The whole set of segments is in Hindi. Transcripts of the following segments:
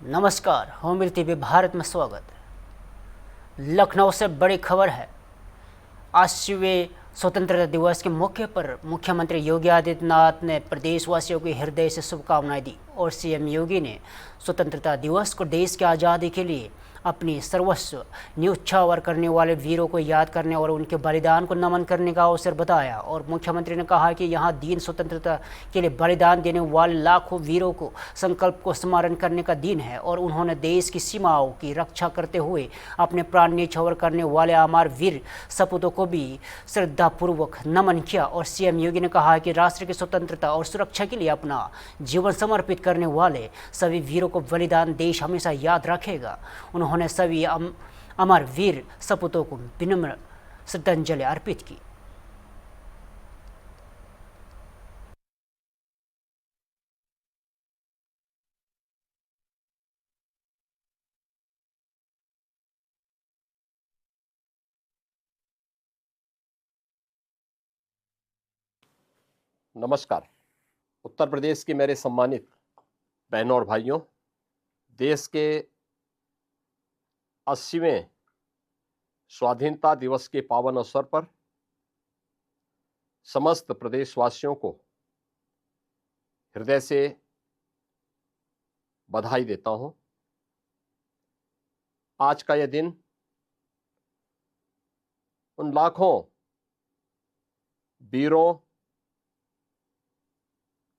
नमस्कार, होमिल टीवी भारत में स्वागत। लखनऊ से बड़ी खबर है। 80वें स्वतंत्रता दिवस के मौके पर मुख्यमंत्री योगी आदित्यनाथ ने प्रदेशवासियों को हृदय से शुभकामनाएं दी और सीएम योगी ने स्वतंत्रता दिवस को देश की आज़ादी के लिए अपनी सर्वस्व न्यौछावर करने वाले वीरों को याद करने और उनके बलिदान को नमन करने का अवसर बताया। और मुख्यमंत्री ने कहा कि यहाँ दिन स्वतंत्रता के लिए बलिदान देने वाले लाखों वीरों को संकल्प को स्मरण करने का दिन है और उन्होंने देश की सीमाओं की रक्षा करते हुए अपने प्राण न्यौछावर करने वाले अमर वीर सपूतों को भी श्रद्धापूर्वक नमन किया। और सीएम योगी ने कहा कि राष्ट्र की स्वतंत्रता और सुरक्षा के लिए अपना जीवन समर्पित करने वाले सभी वीरों को बलिदान देश हमेशा याद रखेगा। उन्होंने सभी अमर वीर सपूतों को विनम्र श्रद्धांजलि अर्पित की। नमस्कार। उत्तर प्रदेश के मेरे सम्मानित बहनों और भाइयों, देश के 80वें स्वाधीनता दिवस के पावन अवसर पर समस्त प्रदेशवासियों को हृदय से बधाई देता हूं। आज का यह दिन उन लाखों वीरों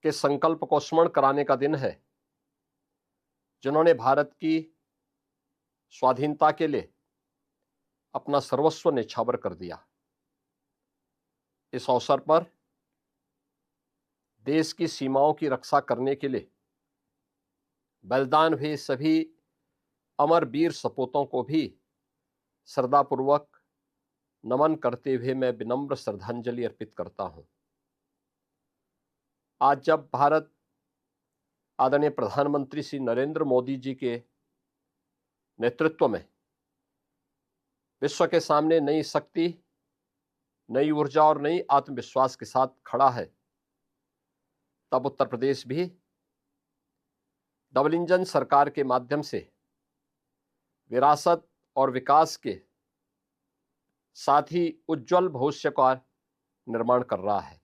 के संकल्प को स्मरण कराने का दिन है जिन्होंने भारत की स्वाधीनता के लिए अपना सर्वस्व न्यौछावर कर दिया। इस अवसर पर देश की सीमाओं की रक्षा करने के लिए बलिदान हुए सभी अमर वीर सपूतों को भी श्रद्धापूर्वक नमन करते हुए मैं विनम्र श्रद्धांजलि अर्पित करता हूं। आज जब भारत आदरणीय प्रधानमंत्री श्री नरेंद्र मोदी जी के नेतृत्व में विश्व के सामने नई शक्ति, नई ऊर्जा और नई आत्मविश्वास के साथ खड़ा है, तब उत्तर प्रदेश भी डबल इंजन सरकार के माध्यम से विरासत और विकास के साथ ही उज्जवल भविष्य का निर्माण कर रहा है।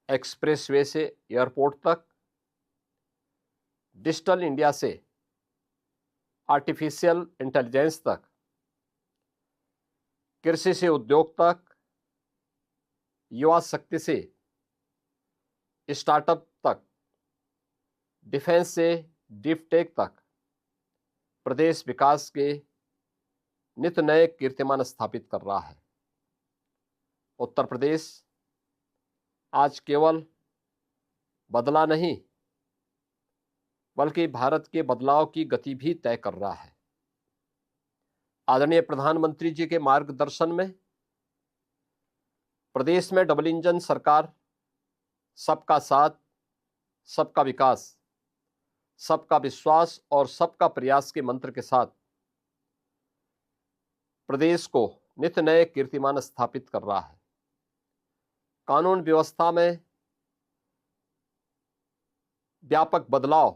एक्सप्रेसवे से एयरपोर्ट तक, डिजिटल इंडिया से आर्टिफिशियल इंटेलिजेंस तक, कृषि से उद्योग तक, युवा शक्ति से स्टार्टअप तक, डिफेंस से डीप टेक तक प्रदेश विकास के नित नए कीर्तिमान स्थापित कर रहा है। उत्तर प्रदेश आज केवल बदला नहीं बल्कि भारत के बदलाव की गति भी तय कर रहा है। आदरणीय प्रधानमंत्री जी के मार्गदर्शन में प्रदेश में डबल इंजन सरकार सबका साथ, सबका विकास, सबका विश्वास और सबका प्रयास के मंत्र के साथ प्रदेश को नित नए कीर्तिमान स्थापित कर रहा है। कानून व्यवस्था में व्यापक बदलाव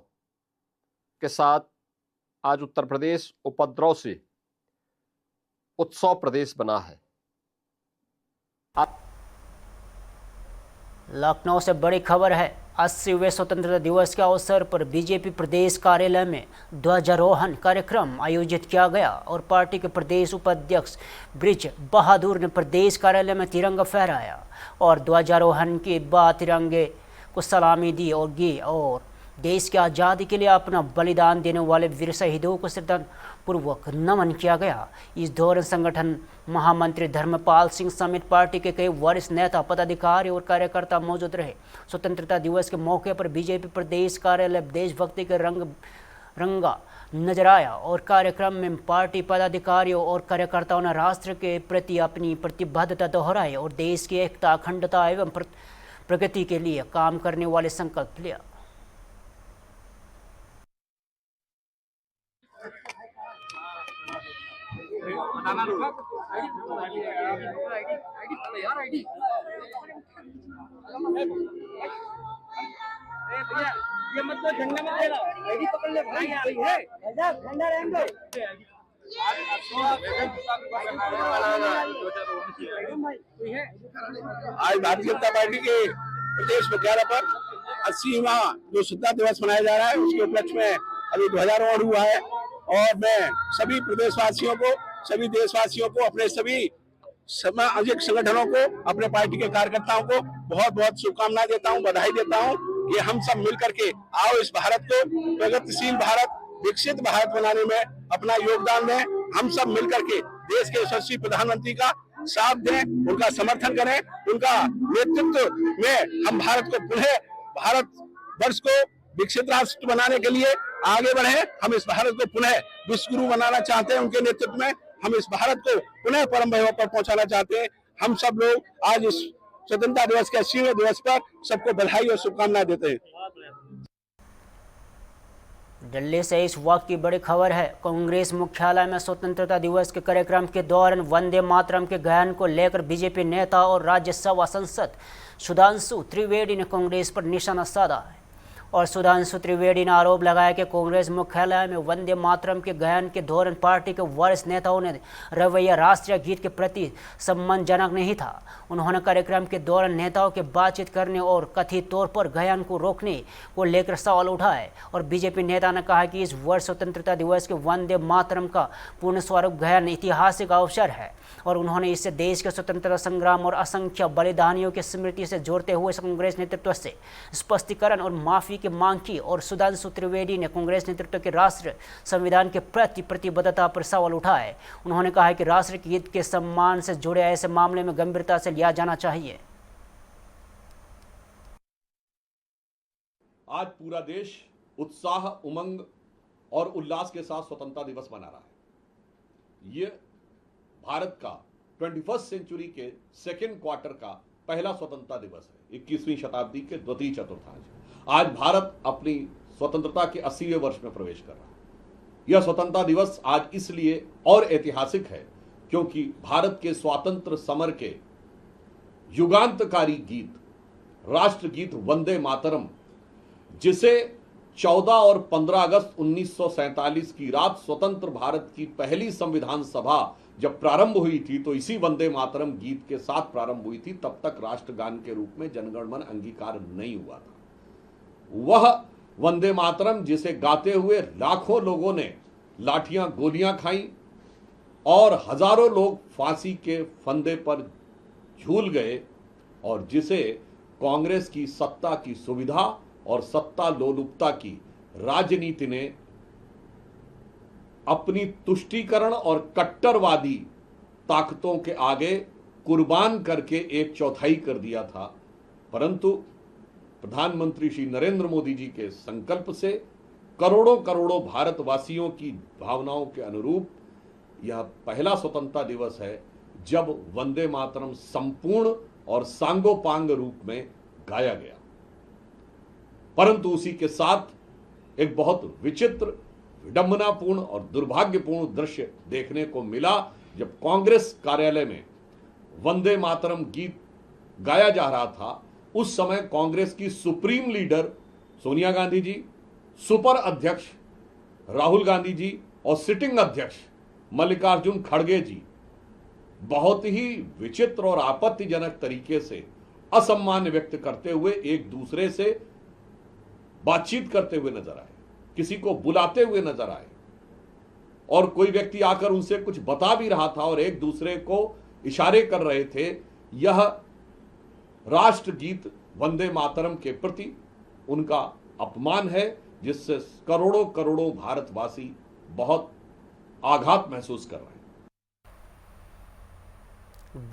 के साथ आज उत्तर प्रदेश उपद्रव से उत्सव प्रदेश बना है। लखनऊ से बड़ी खबर है। 80वें स्वतंत्रता दिवस के अवसर पर बीजेपी प्रदेश कार्यालय में ध्वजारोहण कार्यक्रम आयोजित किया गया और पार्टी के प्रदेश उपाध्यक्ष ब्रिज बहादुर ने प्रदेश कार्यालय में तिरंगा फहराया और ध्वजारोहण के बाद तिरंगे को सलामी दी और देश की आज़ादी के लिए अपना बलिदान देने वाले वीर शहीदों को श्रद्धापूर्वक नमन किया गया। इस दौरान संगठन महामंत्री धर्मपाल सिंह समेत पार्टी के कई वरिष्ठ नेता, पदाधिकारी और कार्यकर्ता मौजूद रहे। स्वतंत्रता दिवस के मौके पर बीजेपी प्रदेश कार्यालय देशभक्ति के रंगा नजर आया और कार्यक्रम में पार्टी पदाधिकारियों और कार्यकर्ताओं ने राष्ट्र के प्रति अपनी प्रतिबद्धता दोहराई और देश की एकता, अखंडता एवं प्रगति के लिए काम करने वाले संकल्प लिया। ये मत तो झंडा मत देना, आईडी पकड़ ले भाई, कोई है झंडा रहेंगे। आज भारतीय जनता पार्टी के प्रदेश मुख्यालय पर 80वां जो स्वतंत्रता दिवस मनाया जा रहा है, उसके उपलक्ष्य में अभी ध्वजारोहण हुआ है। और मैं सभी प्रदेशवासियों को, सभी देशवासियों को, अपने सभी सामाजिक संगठनों को, अपने पार्टी के कार्यकर्ताओं को बहुत बहुत शुभकामनाएं देता हूं, बधाई देता हूं कि हम सब मिलकर के आओ इस भारत को प्रगतिशील भारत, विकसित भारत बनाने में अपना योगदान दें। हम सब मिलकर के देश के यशस्वी प्रधानमंत्री का साथ दें, उनका समर्थन करें, उनका नेतृत्व में हम भारत को पुनः, भारत वर्ष को विकसित राष्ट्र बनाने के लिए आगे बढ़े। हम इस भारत को पुनः विश्व गुरु बनाना चाहते हैं, उनके नेतृत्व में हम इस भारत को पुनः परम वैभव पर पहुंचाना चाहते हैं। हम सब लोग आज इस स्वतंत्रता दिवस के 80वें दिवस पर सबको बधाई और शुभकामनाएं देते हैं। दिल्ली से इस वक्त की बड़ी खबर है। कांग्रेस मुख्यालय में स्वतंत्रता दिवस के कार्यक्रम के दौरान वंदे मातरम के गायन को लेकर बीजेपी नेता और राज्यसभा सांसद सुधांशु त्रिवेदी ने कांग्रेस पर निशाना साधा है। और सुधांशु त्रिवेदी ने आरोप लगाया कि कांग्रेस मुख्यालय में वंदे मातरम के गायन के दौरान पार्टी के वरिष्ठ नेताओं ने रवैया राष्ट्रीय गीत के प्रति सम्मानजनक नहीं था। उन्होंने कार्यक्रम के दौरान नेताओं के बातचीत करने और कथित तौर पर गायन को रोकने को लेकर सवाल उठाए। और बीजेपी नेता ने कहा कि इस वर्ष स्वतंत्रता दिवस के वंदे मातरम का पूर्ण स्वरूप गायन ऐतिहासिक अवसर है और उन्होंने इसे देश के स्वतंत्रता संग्राम और असंख्य बलिदानियों की स्मृति से जोड़ते हुए कांग्रेस नेतृत्व से स्पष्टीकरण और माफी की मांग की। और सुधांशु त्रिवेदी ने कांग्रेस नेतृत्व के राष्ट्र संविधान के प्रति प्रतिबद्धता पर सवाल उठाए। उन्होंने कहा कि राष्ट्र गीत के सम्मान से जुड़े ऐसे मामले में गंभीरता से लिया जाना चाहिए। आज पूरा देश उत्साह, उमंग और उल्लास के साथ स्वतंत्रता दिवस मना रहा है। ये भारत का 21st सेंचुरी के सेकेंड क्वार्टर का पहला स्वतंत्रता दिवस है, 21वीं शताब्दी के द्वितीय चतुर्थांश। आज भारत अपनी स्वतंत्रता के 80वें वर्ष में प्रवेश कर रहा है। यह स्वतंत्रता दिवस आज इसलिए और ऐतिहासिक है क्योंकि भारत के स्वातंत्र्य समर के युगांतकारी गीत, राष्ट्रगीत वंदे मातरम, जिसे 14 और 15 अगस्त 1947 की रात स्वतंत्र भारत की पहली संविधान सभा जब प्रारंभ हुई थी तो इसी वंदे मातरम गीत के साथ प्रारंभ हुई थी। तब तक राष्ट्रगान के रूप में जनगण मन अंगीकार नहीं हुआ था। वह वंदे मातरम जिसे गाते हुए लाखों लोगों ने लाठियां गोलियां खाई और हजारों लोग फांसी के फंदे पर झूल गए और जिसे कांग्रेस की सत्ता की सुविधा और सत्ता लोलुपता की राजनीति ने अपनी तुष्टीकरण और कट्टरवादी ताकतों के आगे कुर्बान करके 1/4 कर दिया था। परंतु प्रधानमंत्री श्री नरेंद्र मोदी जी के संकल्प से करोड़ों करोड़ों भारतवासियों की भावनाओं के अनुरूप यह पहला स्वतंत्रता दिवस है जब वंदे मातरम संपूर्ण और सांगोपांग रूप में गाया गया। परंतु उसी के साथ एक बहुत विचित्र, विडंबनापूर्ण और दुर्भाग्यपूर्ण दृश्य देखने को मिला जब कांग्रेस कार्यालय में वंदे मातरम गीत गाया जा रहा था। उस समय कांग्रेस की supreme leader Sonia Gandhi ji, super अध्यक्ष राहुल गांधी जी और सिटिंग अध्यक्ष मल्लिकार्जुन खड़गे जी बहुत ही विचित्र और आपत्तिजनक तरीके से असम्मान व्यक्त करते हुए एक दूसरे से बातचीत करते हुए नजर आए, किसी को बुलाते हुए नजर आए और कोई व्यक्ति आकर उनसे कुछ बता भी रहा था और एक दूसरे को इशारे कर रहे थे। यह राष्ट्रगीत वंदे मातरम के प्रति उनका अपमान है जिससे करोड़ों करोड़ों भारतवासी बहुत आघात महसूस कर रहे हैं।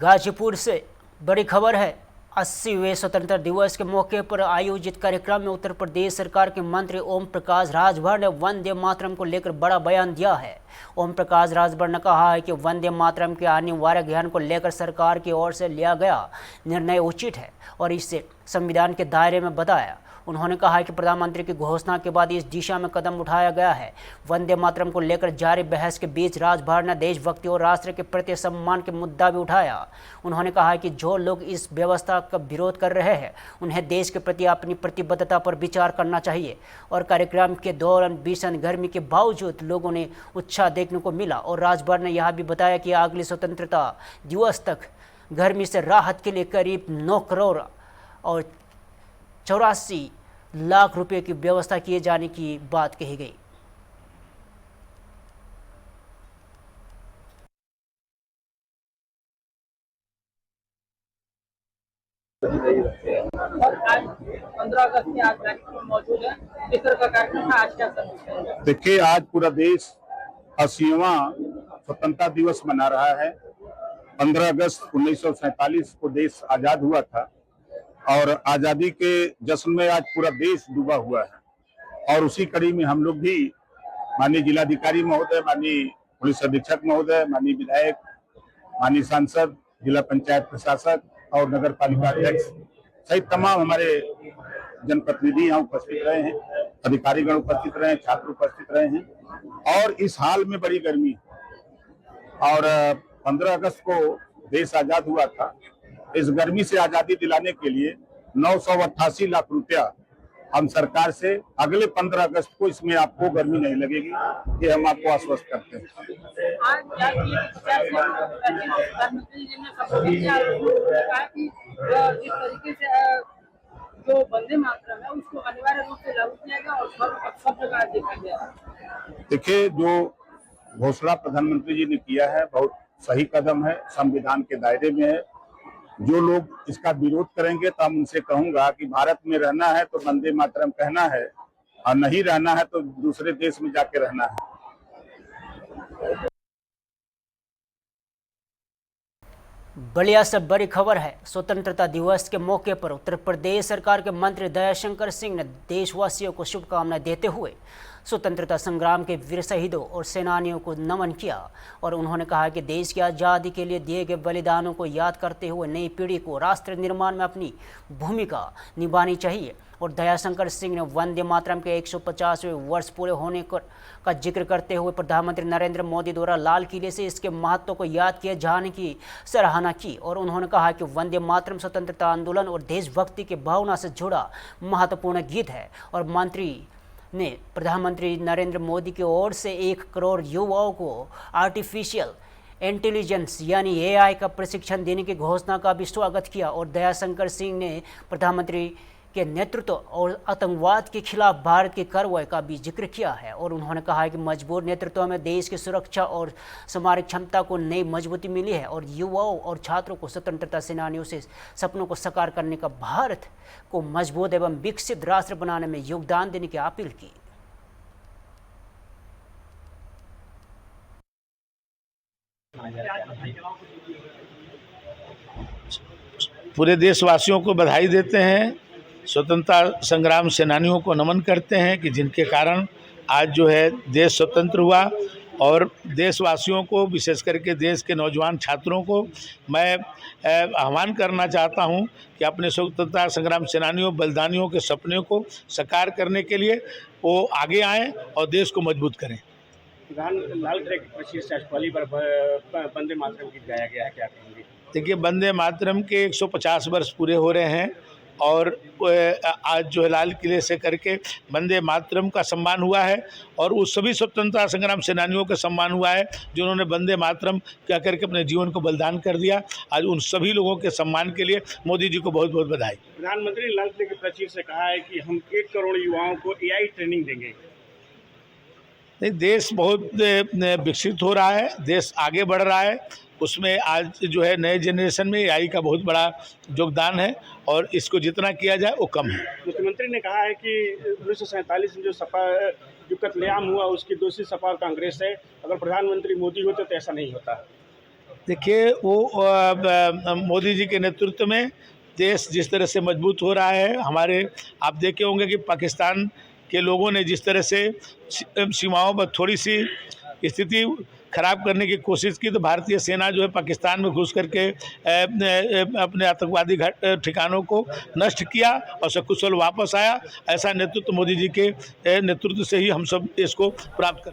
गाजीपुर से बड़ी खबर है। 80वें स्वतंत्रता दिवस के मौके पर आयोजित कार्यक्रम में उत्तर प्रदेश सरकार के मंत्री ओम प्रकाश राजभर ने वंदे मातरम को लेकर बड़ा बयान दिया है। ओम प्रकाश राजभर ने कहा है कि वंदे मातरम के अनिवार्य ज्ञान को लेकर सरकार की ओर से लिया गया निर्णय उचित है और इसे संविधान के दायरे में बताया। उन्होंने कहा कि प्रधानमंत्री की घोषणा के बाद इस दिशा में कदम उठाया गया है। वंदे मातरम को लेकर जारी बहस के बीच राजभर ने देशभक्ति और राष्ट्र के प्रति सम्मान के मुद्दा भी उठाया। उन्होंने कहा कि जो लोग इस व्यवस्था का विरोध कर रहे हैं उन्हें देश के प्रति अपनी प्रतिबद्धता पर विचार करना चाहिए। और कार्यक्रम के दौरान भीषण गर्मी के बावजूद लोगों ने उत्साह देखने को मिला और राजभर ने यह भी बताया कि अगले स्वतंत्रता दिवस तक गर्मी से राहत के लिए करीब 9 करोड़ और 84 लाख रुपए की व्यवस्था किए जाने की बात कही गई। और आज 15 अगस्त में आज कार्यक्रम मौजूद है, किस तरह का कार्यक्रम है, आज क्या समीक्षा है? देखिए, आज पूरा देश 80वां स्वतंत्रता दिवस मना रहा है। 15 अगस्त 1947 को देश आजाद हुआ था और आजादी के जश्न में आज पूरा देश डूबा हुआ है। और उसी कड़ी में हम लोग भी माननीय जिलाधिकारी महोदय, माननीय पुलिस अधीक्षक महोदय, माननीय विधायक, माननीय सांसद, जिला पंचायत प्रशासक और नगर पालिका अध्यक्ष सहित तमाम हमारे जनप्रतिनिधि यहाँ उपस्थित रहे हैं, अधिकारीगण उपस्थित रहे हैं, छात्र उपस्थित रहे हैं। और इस हाल में बड़ी गर्मी और 15 अगस्त को देश आजाद हुआ था। इस गर्मी से आजादी दिलाने के लिए 988 लाख रुपया हम सरकार से अगले 15 अगस्त को इसमें आपको गर्मी नहीं लगेगी, ये हम आपको आश्वस्त करते हैं। आज क्या प्रधानमंत्री जी ने कहा कि जिस तरीके से जो वंदे मातरम है उसको अनिवार्य रूप से लागू किया गया और सब जगह देखा गया। देखिए, जो घोषणा प्रधानमंत्री जी ने किया है बहुत सही कदम है, संविधान के दायरे में है। जो लोग इसका विरोध करेंगे तो हम उनसे कहूंगा कि भारत में रहना है तो वंदे मातरम कहना है और नहीं रहना है तो दूसरे देश में जाके रहना है। बलिया से बड़ी खबर है। स्वतंत्रता दिवस के मौके पर उत्तर प्रदेश सरकार के मंत्री दयाशंकर सिंह ने देशवासियों को शुभकामनाएं देते हुए स्वतंत्रता संग्राम के वीर शहीदों और सेनानियों को नमन किया। और उन्होंने कहा कि देश की आज़ादी के लिए दिए गए बलिदानों को याद करते हुए नई पीढ़ी को राष्ट्र निर्माण में अपनी भूमिका निभानी चाहिए। और दयाशंकर सिंह ने वंदे मातरम के 150वें वर्ष पूरे होने का जिक्र करते हुए प्रधानमंत्री नरेंद्र मोदी द्वारा लाल किले से इसके महत्व को याद किए जाने की सराहना की। और उन्होंने कहा कि वंदे मातरम स्वतंत्रता आंदोलन और देशभक्ति की भावना से जुड़ा महत्वपूर्ण गीत है। और मंत्री ने प्रधानमंत्री नरेंद्र मोदी की ओर से 1 करोड़ युवाओं को आर्टिफिशियल इंटेलिजेंस यानी AI का प्रशिक्षण देने की घोषणा का भी स्वागत किया। और दयाशंकर सिंह ने प्रधानमंत्री के नेतृत्व और आतंकवाद के खिलाफ भारत की कार्रवाई का भी जिक्र किया है। और उन्होंने कहा कि मजबूत नेतृत्व में देश की सुरक्षा और सामरिक क्षमता को नई मजबूती मिली है। और युवाओं और छात्रों को स्वतंत्रता सेनानियों से सपनों को साकार करने का भारत को मजबूत एवं विकसित राष्ट्र बनाने में योगदान देने की अपील की। पूरे देशवासियों को बधाई देते हैं, स्वतंत्रता संग्राम सेनानियों को नमन करते हैं कि जिनके कारण आज जो है देश स्वतंत्र हुआ। और देशवासियों को, विशेष करके देश के नौजवान छात्रों को मैं आह्वान करना चाहता हूं कि अपने स्वतंत्रता संग्राम सेनानियों, बलिदानियों के सपने को साकार करने के लिए वो आगे आएं और देश को मजबूत करें। लाल किले की प्रसिद्ध राष्ट्रवादी पर वंदे मातरम गीत गाया गया है, क्या कहेंगे? देखिए, वंदे मातरम के 150 वर्ष पूरे हो रहे हैं और आज जो है लाल किले से करके वंदे मातरम का सम्मान हुआ है और उस सभी स्वतंत्रता संग्राम सेनानियों का सम्मान हुआ है जिन्होंने वंदे मातरम कह करके अपने जीवन को बलिदान कर दिया। आज उन सभी लोगों के सम्मान के लिए मोदी जी को बहुत बहुत बधाई। प्रधानमंत्री ने लाल किले के प्राचीर से कहा है कि हम 1 करोड़ युवाओं को AI ट्रेनिंग देंगे। नहीं, देश बहुत विकसित हो रहा है, देश आगे बढ़ रहा है, उसमें आज जो है नए जनरेशन में AI का बहुत बड़ा योगदान है और इसको जितना किया जाए वो कम है। मुख्यमंत्री ने कहा है कि 1947 में जो कत्लेआम हुआ उसकी दोषी सपा और कांग्रेस है, अगर प्रधानमंत्री मोदी होते तो ऐसा नहीं होता। देखिए, वो मोदी जी के नेतृत्व में देश जिस तरह से मजबूत हो रहा है, हमारे आप देखे होंगे कि पाकिस्तान के लोगों ने जिस तरह से सीमाओं पर थोड़ी सी स्थिति खराब करने की कोशिश की तो भारतीय सेना जो है पाकिस्तान में घुस करके अपने आतंकवादी ठिकानों को नष्ट किया और सकुशल वापस आया। ऐसा नेतृत्व मोदी जी के नेतृत्व से ही हम सब इसको प्राप्त कर।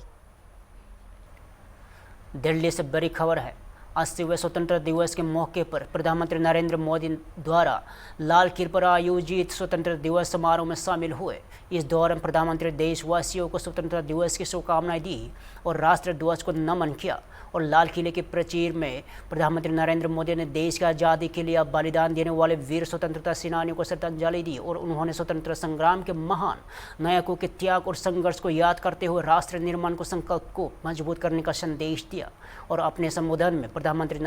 दिल्ली से बड़ी खबर है। 80वें स्वतंत्रता दिवस के मौके पर प्रधानमंत्री नरेंद्र मोदी द्वारा लाल किले पर आयोजित स्वतंत्रता दिवस समारोह में शामिल हुए। इस दौरान प्रधानमंत्री देशवासियों को स्वतंत्रता दिवस की शुभकामनाएं दी और राष्ट्रीय ध्वज को नमन किया। और लाल किले के प्राचीर में प्रधानमंत्री नरेंद्र मोदी ने देश की आज़ादी के लिए बलिदान देने वाले वीर स्वतंत्रता सेनानियों को श्रद्धांजलि दी और उन्होंने स्वतंत्रता संग्राम के महान नायकों के त्याग और संघर्ष को याद करते हुए राष्ट्र निर्माण को संकल्प को मजबूत करने का संदेश दिया। और अपने संबोधन में प्रधानमंत्री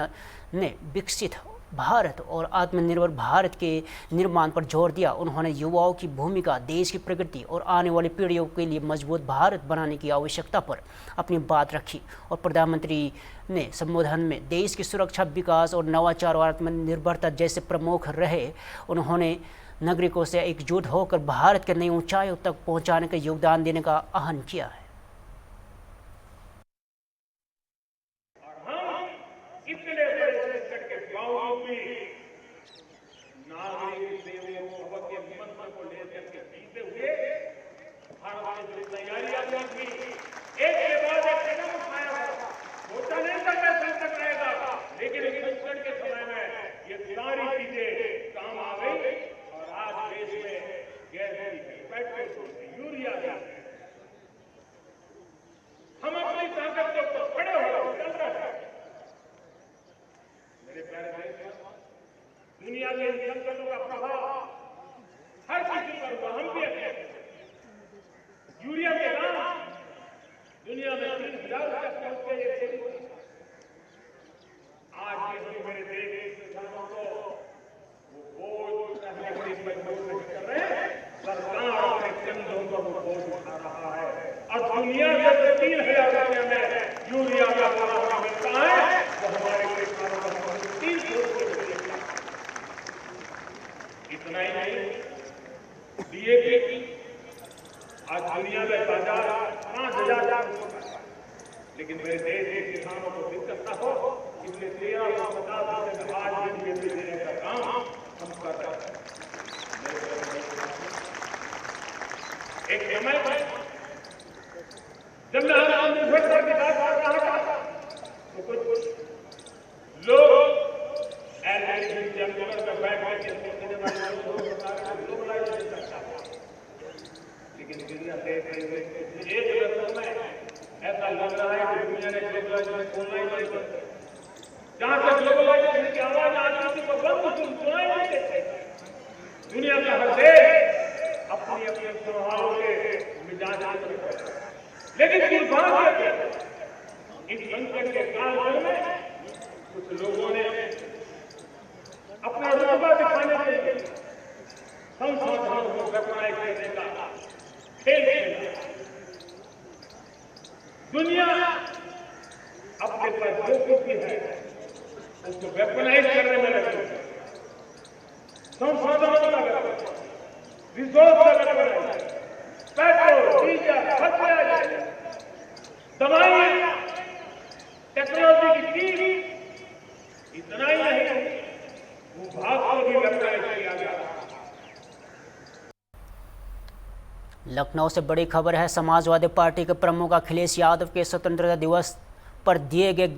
ने विकसित भारत और आत्मनिर्भर भारत के निर्माण पर जोर दिया। उन्होंने युवाओं की भूमिका, देश की प्रगति और आने वाली पीढ़ियों के लिए मजबूत भारत बनाने की आवश्यकता पर अपनी बात रखी। और प्रधानमंत्री ने संबोधन में देश की सुरक्षा, विकास और नवाचार और आत्मनिर्भरता जैसे प्रमुख रहे। उन्होंने नागरिकों से एकजुट होकर भारत के नई ऊंचाइयों तक पहुंचाने का योगदान देने का आह्वान किया है। लेकिन इस संकट के समय में ये सारी चीजें काम आ गई और आज देश में गैस की, पेट्रोल की, यूरिया की, हम अपनी ताकत के ऊपर खड़े हो चल रहे हैं। मेरे प्यारे देशवासियों, दुनिया के संकटों का प्रभाव हर किसी पर हुआ, हम भी अपने यूरिया के दाम दुनिया में 30,000 तक पहुंच गए। आज भी हम मेरे देश के किसानों को वो बोझ उठाने के लिए मजबूर नहीं कर रहे। सरकार अपने कंधों पर वो बोझ उठा रहा है और दुनिया से 3,000 रुपये में यूरिया का मुनाफा मिलता है तो हमारे किसानों का 300 रुपये। इतना ही नहीं, डीएपी आज दुनिया में बाजार 5,000, लेकिन मेरे देश के किसानों को दिक्कत न हो इसलिए 1350 आज भी देने का काम हम कर रहे हैं। एक समय जब मैं आत्मनिर्भरता की बात कर रहा था तो कुछ लोग ऐसे जंगल में बैठ के सोचने वाले लोग लेकिन दुनिया देख एक वर्ष में ऐसा लग रहा है कि दुनिया ने ग्लोबलाइजेशन खोलना ही नहीं करता। जहां तक ग्लोबलाइजेशन की आवाज आती थी वो बंद सुनाई नहीं देते। दुनिया का हर देश अपनी अपनी त्योहारों के मिजाज में, लेकिन दुर्भाग्य इस संकट के काल में कुछ लोगों ने अपना रुतबा दिखाने के लिए संसाधनों को वेपनाइज करने का खेल खेला। दुनिया अपने पास जो कुछ भी है उसको वेपनाइज करने में लगे, संसाधनों का वेपनाइज, रिसोर्स का वेपनाइज, पेट्रोल, डीजल, फर्टिलाइजर, दवाइयां, टेक्नोलॉजी की चीज, इतना ही नहीं भूभाग को भी वेपनाइज किया गया। लखनऊ से बड़ी खबर है। समाजवादी पार्टी के प्रमुख अखिलेश यादव के स्वतंत्रता दिवस पर दिए गए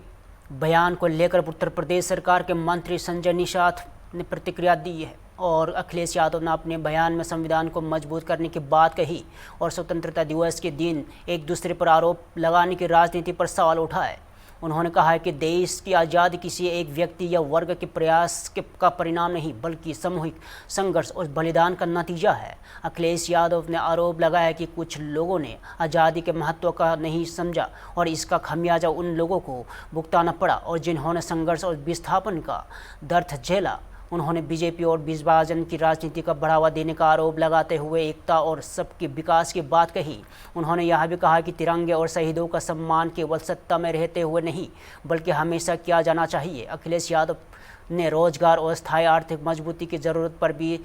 बयान को लेकर उत्तर प्रदेश सरकार के मंत्री संजय निषाद ने प्रतिक्रिया दी है और अखिलेश यादव ने अपने बयान में संविधान को मजबूत करने की बात कही और स्वतंत्रता दिवस के दिन एक दूसरे पर आरोप लगाने की राजनीति पर सवाल उठाए। उन्होंने कहा है कि देश की आज़ादी किसी एक व्यक्ति या वर्ग के प्रयास का परिणाम नहीं बल्कि सामूहिक संघर्ष और बलिदान का नतीजा है। अखिलेश यादव ने आरोप लगाया कि कुछ लोगों ने आज़ादी के महत्व का नहीं समझा और इसका खमियाजा उन लोगों को भुगताना पड़ा और जिन्होंने संघर्ष और विस्थापन का दर्द झेला। उन्होंने बीजेपी और विभाजन की राजनीति का बढ़ावा देने का आरोप लगाते हुए एकता और सबके विकास की बात कही। उन्होंने यह भी कहा कि तिरंगे और शहीदों का सम्मान केवल सत्ता में रहते हुए नहीं बल्कि हमेशा किया जाना चाहिए। अखिलेश यादव ने रोजगार और स्थायी आर्थिक मजबूती की ज़रूरत पर भी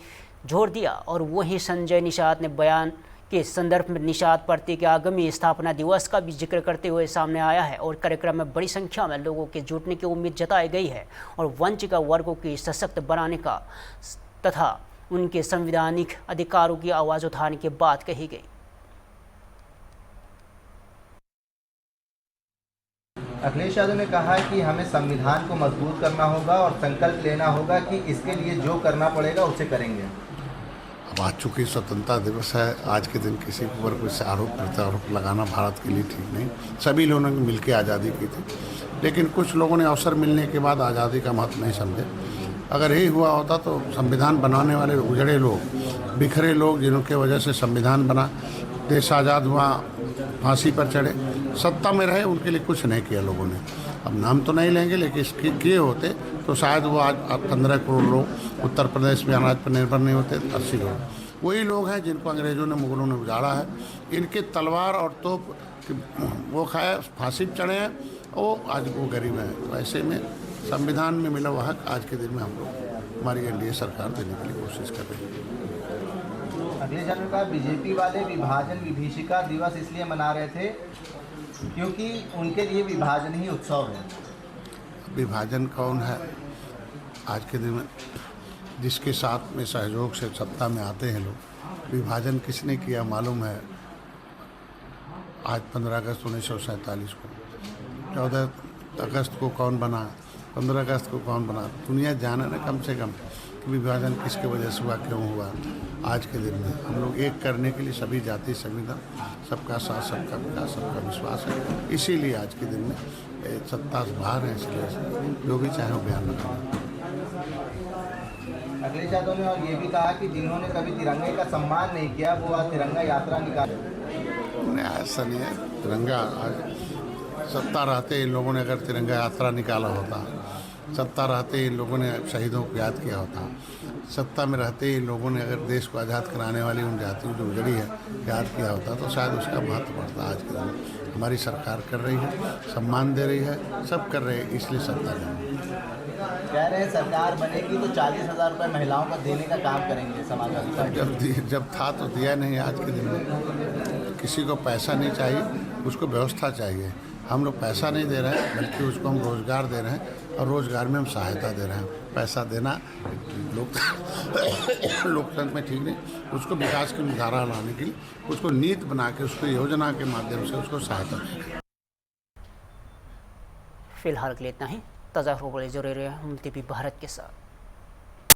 जोर दिया और वहीं संजय निषाद ने बयान के संदर्भ में निषाद पार्टी के आगामी स्थापना दिवस का भी जिक्र करते हुए सामने आया है और कार्यक्रम में बड़ी संख्या में लोगों के जुटने की उम्मीद जताई गई है और वंचित वर्गों की सशक्त बनाने का तथा उनके संवैधानिक अधिकारों की आवाज़ उठाने की बात कही गई। अखिलेश यादव ने कहा कि हमें संविधान को मजबूत करना होगा और संकल्प लेना होगा कि इसके लिए जो करना पड़ेगा उसे करेंगे। अब आज चूँकि स्वतंत्रता दिवस है, आज के दिन किसी के ऊपर कुछ आरोप प्रत्यारोप लगाना भारत के लिए ठीक नहीं। सभी लोगों ने मिलकर आज़ादी की थी, लेकिन कुछ लोगों ने अवसर मिलने के बाद आज़ादी का महत्व नहीं समझे। अगर यही हुआ होता तो संविधान बनाने वाले उजड़े लोग, बिखरे लोग, जिनके वजह से संविधान बना, देश आज़ाद हुआ, फांसी पर चढ़े, सत्ता में रहे, उनके लिए कुछ नहीं किया लोगों ने। अब नाम तो नहीं लेंगे, लेकिन इसके किए होते तो शायद वो आज 15 करोड़ लोग उत्तर प्रदेश में अनाज पर निर्भर नहीं होते, 80 करोड़। वही लोग हैं जिनको अंग्रेज़ों ने, मुगलों ने उजाड़ा है। इनके तलवार और तोप वो खाए, फांसी पर चढ़े हैं, वो आज वो गरीब हैं। तो ऐसे में संविधान में मिला हुआ हक आज के दिन में हम लोग, हमारी एनडीए सरकार देने के लिए कोशिश कर रही है। अखिलेश यादव ने कहा बीजेपी वाले विभाजन विभीषिका दिवस इसलिए मना रहे थे क्योंकि उनके लिए विभाजन ही उत्सव है। विभाजन कौन है? आज के दिन में जिसके साथ में सहयोग से सत्ता में आते हैं लोग, विभाजन किसने किया मालूम है? आज 15 अगस्त 1947 को, 14 अगस्त को कौन बना, 15 अगस्त को कौन बना, दुनिया जाने ना कम से कम कि विभाजन किसके वजह से हुआ, क्यों हुआ। आज के दिन में हम लोग एक करने के लिए सभी जाति संविधान, सबका साथ, सबका विकास, सबका विश्वास है। इसीलिए आज के दिन में सत्ता से बाहर है, इसलिए जो भी चाहे वो बयान रखें। अखिलेश यादव ने और ये भी कहा कि जिन्होंने कभी तिरंगे का सम्मान नहीं किया वो आज तिरंगा यात्रा निकाले। ऐसा नहीं है, तिरंगा आज सत्ता रहते इन लोगों ने अगर तिरंगा यात्रा निकाला होता, सत्ता रहते इन लोगों ने शहीदों को याद किया होता, सत्ता में रहते इन लोगों ने अगर देश को आज़ाद कराने वाली उन जातियों जो उजड़ी है याद किया होता, तो शायद उसका महत्व बढ़ता। आज के दिन हमारी सरकार कर रही है, सम्मान दे रही है, सब कर रहे हैं, इसलिए सत्ता नहीं। कह रहे हैं सरकार बनेगी तो 40,000 रुपये महिलाओं का देने का काम करेंगे समाजवादी पार्टी। जब था तो दिया नहीं। आज के दिन में किसी को पैसा नहीं चाहिए, उसको व्यवस्था चाहिए। हम लोग पैसा नहीं दे रहे हैं, बल्कि उसको हम रोज़गार दे रहे हैं और रोज़गार में हम सहायता दे रहे हैं। पैसा देना लोकतंत्र में ठीक नहीं, उसको विकास की धारा लाने के लिए उसको नीति बना के, उसको योजना के माध्यम से उसको सहायता दें। फिलहाल के लिए इतना ही। ताज़ा खबरें जुड़े रहे हम टीवी भारत के साथ।